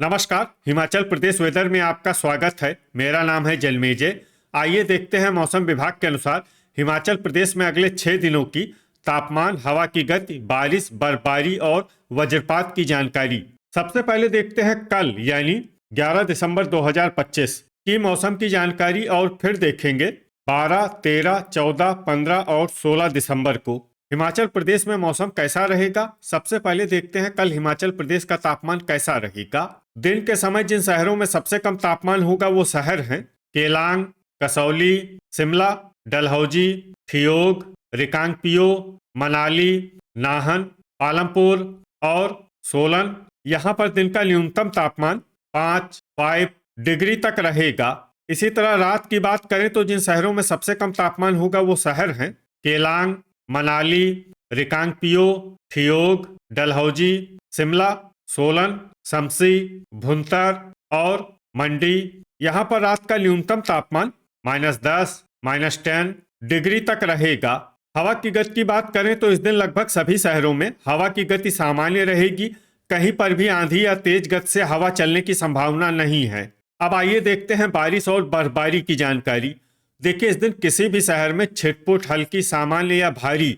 नमस्कार। हिमाचल प्रदेश वेदर में आपका स्वागत है। मेरा नाम है जलमेजय। आइए देखते हैं मौसम विभाग के अनुसार हिमाचल प्रदेश में अगले 6 दिनों की तापमान, हवा की गति, बारिश, बर्फबारी और वज्रपात की जानकारी। सबसे पहले देखते हैं कल यानी 11 दिसंबर 2025 की मौसम की जानकारी और फिर देखेंगे 12, 13, 14, 15 और 16 दिसंबर को हिमाचल प्रदेश में मौसम कैसा रहेगा। सबसे पहले देखते हैं कल हिमाचल प्रदेश का तापमान कैसा रहेगा। दिन के समय जिन शहरों में सबसे कम तापमान होगा वो शहर हैं केलांग, कसौली, शिमला, डलहौजी, ठियोग, रिकांगपिओ, मनाली, नाहन, पालमपुर और सोलन। यहाँ पर दिन का न्यूनतम तापमान 5 डिग्री तक रहेगा। इसी तरह रात की बात करें तो जिन शहरों में सबसे कम तापमान होगा वो शहर हैं केलांग, मनाली, रिकांगपिओ, ठियोग, डलहौजी, शिमला, सोलन, शमसी, भुंतर और मंडी। यहाँ पर रात का न्यूनतम तापमान -10, -10 डिग्री तक रहेगा। हवा की गति की बात करें तो इस दिन लगभग सभी शहरों में हवा की गति सामान्य रहेगी। कहीं पर भी आंधी या तेज गति से हवा चलने की संभावना नहीं है। अब आइए देखते हैं बारिश और बर्फबारी की जानकारी। देखिए, इस दिन किसी भी शहर में छिटपुट, हल्की, सामान्य या भारी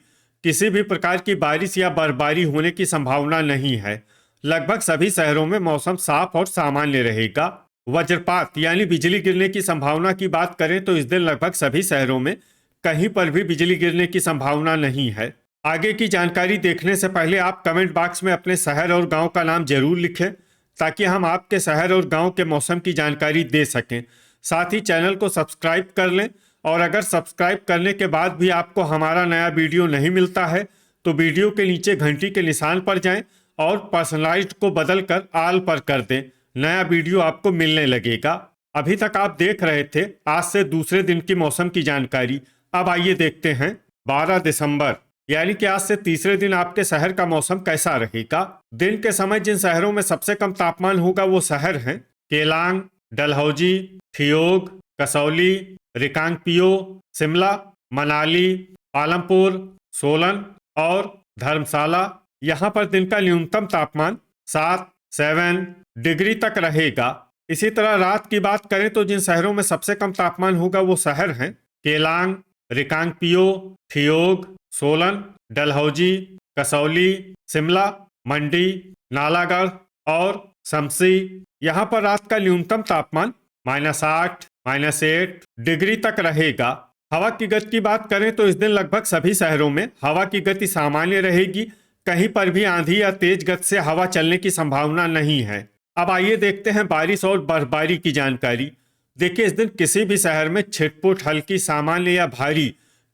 किसी भी प्रकार की बारिश या बर्फबारी होने की संभावना नहीं है। लगभग सभी शहरों में मौसम साफ और सामान्य रहेगा। वज्रपात यानी बिजली गिरने की संभावना की बात करें तो इस दिन लगभग सभी शहरों में कहीं पर भी बिजली गिरने की संभावना नहीं है। आगे की जानकारी देखने से पहले आप कमेंट बॉक्स में अपने शहर और गांव का नाम जरूर लिखें ताकि हम आपके शहर और गांव के मौसम की जानकारी दे सकें। साथ ही चैनल को सब्सक्राइब कर लें और अगर सब्सक्राइब करने के बाद भी आपको हमारा नया वीडियो नहीं मिलता है तो वीडियो के नीचे घंटी के निशान पर जाएं और पर्सनलाइज्ड को बदलकर ऑल पर कर दें। नया वीडियो आपको मिलने लगेगा। अभी तक आप देख रहे थे आज से दूसरे दिन की मौसम की जानकारी। अब आइए देखते हैं 12 दिसंबर यानी कि आज से तीसरे दिन आपके शहर का मौसम कैसा रहेगा। दिन के समय जिन शहरों में सबसे कम तापमान होगा वो शहर हैं केलांग, डलहौजी, ठियोग, कसौली, रिकांगपिओ, शिमला, मनाली, पालमपुर, सोलन और धर्मशाला। यहाँ पर दिन का न्यूनतम तापमान 7 डिग्री तक रहेगा। इसी तरह रात की बात करें तो जिन शहरों में सबसे कम तापमान होगा वो शहर हैं केलांग, रिकांगपिओ, ठियोग, सोलन, डलहौजी, कसौली, शिमला, मंडी, नालागढ़ और शमसी। यहाँ पर रात का न्यूनतम तापमान -8, -8 डिग्री तक रहेगा। हवा की गति की बात करें तो इस दिन लगभग सभी शहरों में हवा की गति सामान्य रहेगी। कहीं पर भी आंधी या तेज गति से हवा चलने की संभावना नहीं है। अब आइए देखते हैं बारिश और बर्फबारी की जानकारी। देखिए, इस दिन किसी भी शहर में छिटपुट, हल्की, सामान्य या भारी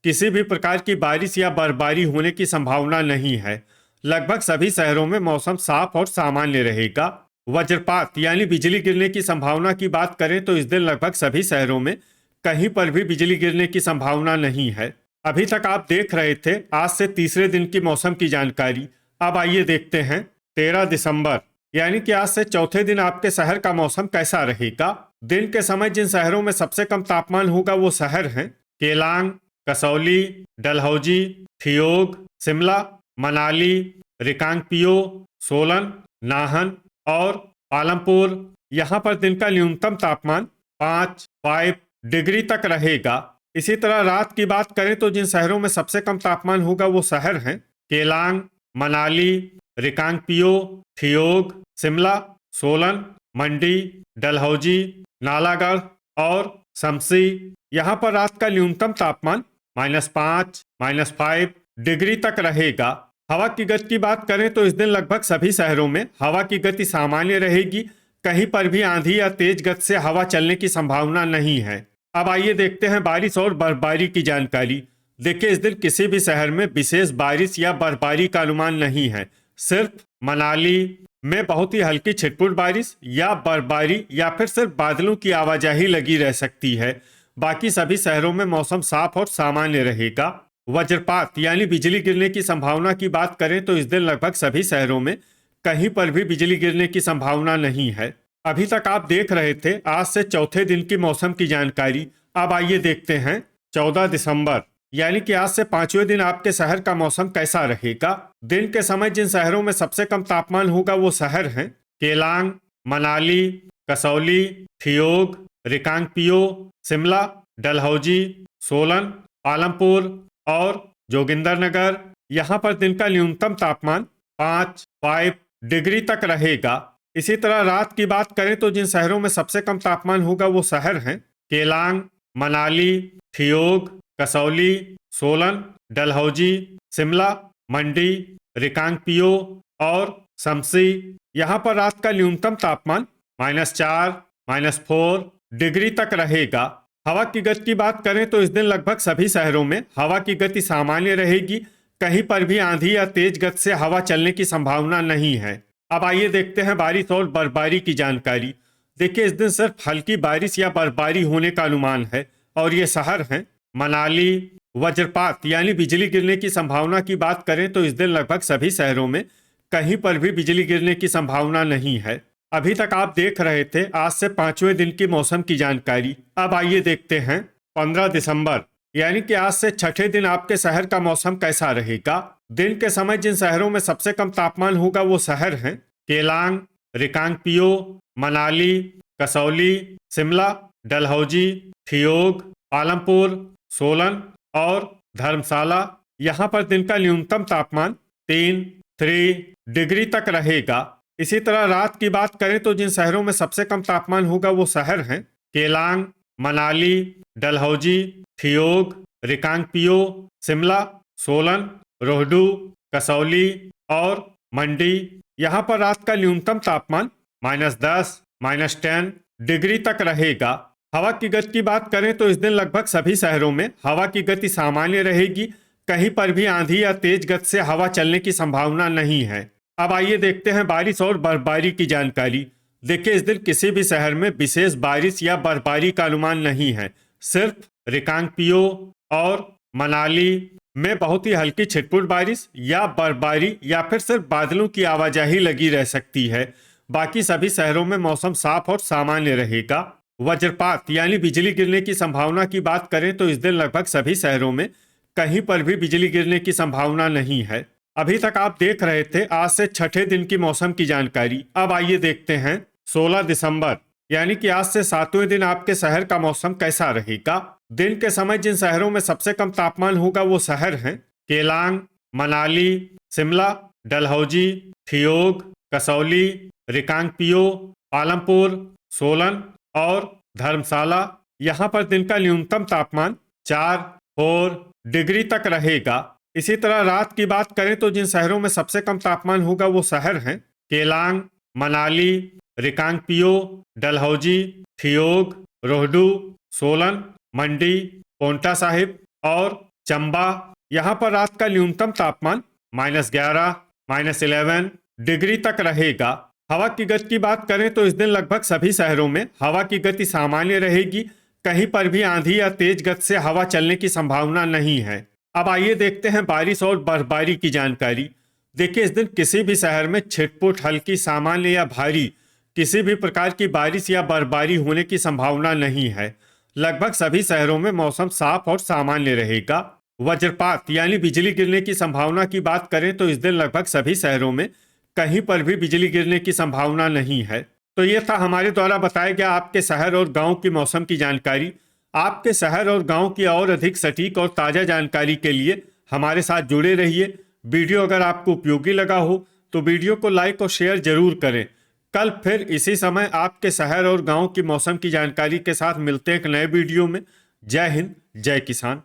किसी भी प्रकार की बारिश या बर्फबारी होने की संभावना नहीं है। लगभग सभी शहरों में मौसम साफ और सामान्य रहेगा। वज्रपात यानी बिजली गिरने की संभावना की बात करें तो इस दिन लगभग सभी शहरों में कहीं पर भी बिजली गिरने की संभावना नहीं है। अभी तक आप देख रहे थे आज से तीसरे दिन की मौसम की जानकारी। अब आइए देखते हैं 13 दिसंबर यानी कि आज से चौथे दिन आपके शहर का मौसम कैसा रहेगा। दिन के समय जिन शहरों में सबसे कम तापमान होगा वो शहर हैं केलांग, कसौली, डलहौजी, ठियोग, शिमला, मनाली, रिकांगपिओ, सोलन, नाहन और पालमपुर। यहाँ पर दिन का न्यूनतम तापमान 5 डिग्री तक रहेगा। इसी तरह रात की बात करें तो जिन शहरों में सबसे कम तापमान होगा वो शहर हैं केलांग, मनाली, रिकांगपिओ, ठियोग, शिमला, सोलन, मंडी, डलहौजी, नालागढ़ और शमसी। यहाँ पर रात का न्यूनतम तापमान -5, -5 डिग्री तक रहेगा। हवा की गति की बात करें तो इस दिन लगभग सभी शहरों में हवा की गति सामान्य रहेगी। कहीं पर भी आंधी या तेज गति से हवा चलने की संभावना नहीं है। अब आइए देखते हैं बारिश और बर्फबारी की जानकारी। देखिए, इस दिन किसी भी शहर में विशेष बारिश या बर्फबारी का अनुमान नहीं है। सिर्फ मनाली में बहुत ही हल्की छिटपुट बारिश या बर्फबारी या फिर सिर्फ बादलों की आवाजाही लगी रह सकती है। बाकी सभी शहरों में मौसम साफ और सामान्य रहेगा। वज्रपात यानी बिजली गिरने की संभावना की बात करें तो इस दिन लगभग सभी शहरों में कहीं पर भी बिजली गिरने की संभावना नहीं है। अभी तक आप देख रहे थे आज से चौथे दिन की मौसम की जानकारी। अब आइए देखते हैं 14 दिसंबर यानी कि आज से पांचवें दिन आपके शहर का मौसम कैसा रहेगा। दिन के समय जिन शहरों में सबसे कम तापमान होगा वो शहर हैं केलांग, मनाली, कसौली, ठियोग, रिकांगपिओ, शिमला, डलहौजी, सोलन, पालमपुर और जोगिंदरनगर। यहाँ पर दिन का न्यूनतम तापमान 5 डिग्री तक रहेगा। इसी तरह रात की बात करें तो जिन शहरों में सबसे कम तापमान होगा वो शहर हैं केलांग, मनाली, ठियोग, कसौली, सोलन, डलहौजी, शिमला, मंडी, रिकांगपिओ और शमसी। यहाँ पर रात का न्यूनतम तापमान -4, -4 डिग्री तक रहेगा। हवा की गति की बात करें तो इस दिन लगभग सभी शहरों में हवा की गति सामान्य रहेगी। कहीं पर भी आंधी या तेज गति से हवा चलने की संभावना नहीं है। अब आइए देखते हैं बारिश और बर्फबारी की जानकारी। देखिए, इस दिन सिर्फ हल्की बारिश या बर्फबारी होने का अनुमान है और ये शहर हैं मनाली। वज्रपात यानी बिजली गिरने की संभावना की बात करें तो इस दिन लगभग सभी शहरों में कहीं पर भी बिजली गिरने की संभावना नहीं है। अभी तक आप देख रहे थे आज से 5वें दिन की मौसम की जानकारी। अब आइए देखते हैं 15 दिसंबर यानी कि आज से छठे दिन आपके शहर का मौसम कैसा रहेगा। दिन के समय जिन शहरों में सबसे कम तापमान होगा वो शहर हैं केलांग, रिकांगपिओ, मनाली, कसौली, शिमला, डलहौजी, ठियोग, पालमपुर, सोलन और धर्मशाला। यहाँ पर दिन का न्यूनतम तापमान 3 डिग्री तक रहेगा। इसी तरह रात की बात करें तो जिन शहरों में सबसे कम तापमान होगा वो शहर हैं केलांग, मनाली, डलहौजी, ठियोग, रिकांगपिओ, शिमला, सोलन, रोहडू, कसौली और मंडी। यहाँ पर रात का न्यूनतम तापमान -10, -10 डिग्री तक रहेगा। हवा की गति की बात करें तो इस दिन लगभग सभी शहरों में हवा की गति सामान्य रहेगी। कहीं पर भी आंधी या तेज गति से हवा चलने की संभावना नहीं है। अब आइए देखते हैं बारिश और बर्फबारी की जानकारी। देखिए, इस दिन किसी भी शहर में विशेष बारिश या बर्फबारी का अनुमान नहीं है। सिर्फ रिकांगपिओ और मनाली में बहुत ही हल्की छिटपुट बारिश या बर्फबारी या फिर सिर्फ बादलों की आवाजाही लगी रह सकती है। बाकी सभी शहरों में मौसम साफ और सामान्य रहेगा। वज्रपात यानी बिजली गिरने की संभावना की बात करें तो इस दिन लगभग सभी शहरों में कहीं पर भी बिजली गिरने की संभावना नहीं है। अभी तक आप देख रहे थे आज से छठे दिन की मौसम की जानकारी। अब आइए देखते हैं 16 दिसंबर यानी कि आज से 7वें दिन आपके शहर का मौसम कैसा रहेगा। दिन के समय जिन शहरों में सबसे कम तापमान होगा वो शहर हैं केलांग, मनाली, शिमला, डलहौजी, ठियोग, कसौली, रिकांगपिओ, पालमपुर, सोलन और धर्मशाला। यहाँ पर दिन का न्यूनतम तापमान 4 डिग्री तक रहेगा। इसी तरह रात की बात करें तो जिन शहरों में सबसे कम तापमान होगा वो शहर हैं केलांग, मनाली, रिकांगपिओ, डलहौजी, ठियोग, रोहडू, सोलन, मंडी, पोंटा साहिब और चंबा। यहाँ पर रात का न्यूनतम तापमान -11, -11 डिग्री तक रहेगा। हवा की गति की बात करें तो इस दिन लगभग सभी शहरों में हवा की गति सामान्य रहेगी। कहीं पर भी आंधी या तेज गति से हवा चलने की संभावना नहीं है। अब आइए देखते हैं बारिश और बर्फबारी की जानकारी। देखिए, इस दिन किसी भी शहर में छिटपुट हल्की, सामान्य या भारी किसी भी प्रकार की बारिश या बर्फबारी होने की संभावना नहीं है। लगभग सभी शहरों में मौसम साफ और सामान्य रहेगा। वज्रपात यानी बिजली गिरने की संभावना की बात करें तो इस दिन लगभग सभी शहरों में कहीं पर भी बिजली गिरने की संभावना नहीं है। तो ये था हमारे द्वारा बताया गया आपके शहर और गांव की मौसम की जानकारी। आपके शहर और गांव की और अधिक सटीक और ताज़ा जानकारी के लिए हमारे साथ जुड़े रहिए। वीडियो अगर आपको उपयोगी लगा हो तो वीडियो को लाइक और शेयर जरूर करें। कल फिर इसी समय आपके शहर और गांव की मौसम की जानकारी के साथ मिलते हैं एक नए वीडियो में। जय हिंद, जय किसान।